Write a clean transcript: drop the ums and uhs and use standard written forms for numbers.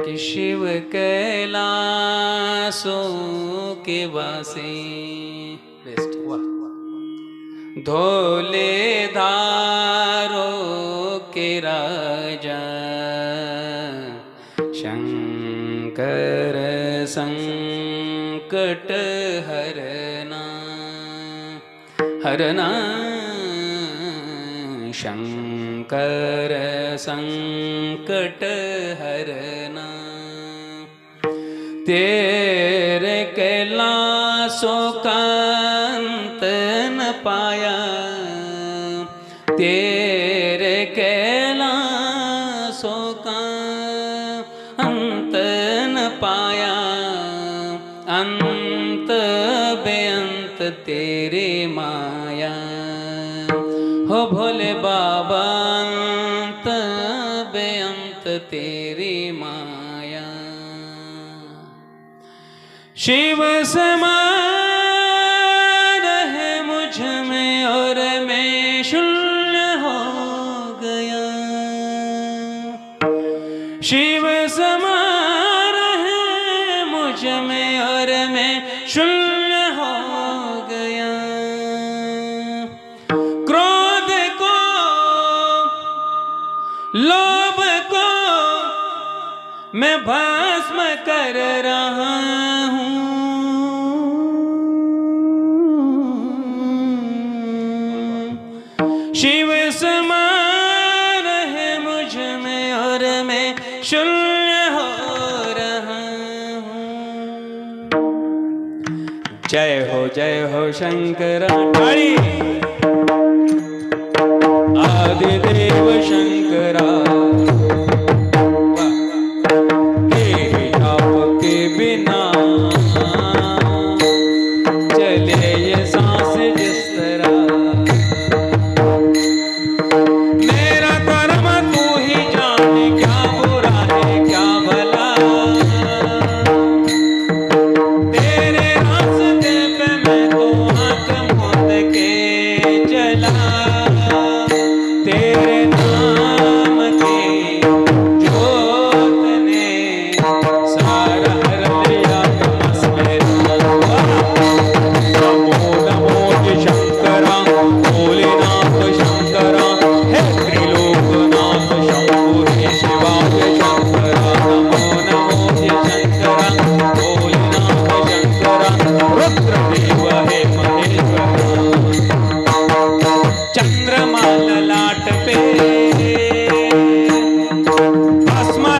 कि शिव कैलासों के वासी बेस्ट वाह धोले धारों के राजा शंकर संकट हरना हरना शंकर संकट हरना तेरे कैलाशों का अंत न पाया तेरे कैलाशों का अंत न पाया अंत बेअंत तेरी माया हो भोले बाबा अंत बेअंत तेरी माया शिव समा रहे मुझ में और मैं शून्य हो गया शिव समा रहे मुझ में और मैं शून्य हो गया क्रोध को लोभ को मैं भस्म कर रहा हूँ शिव समा रहे मुझ में और मैं शून्य हो रहा हूँ जय हो शंकरा ताड़ी आदिदेव शंकरा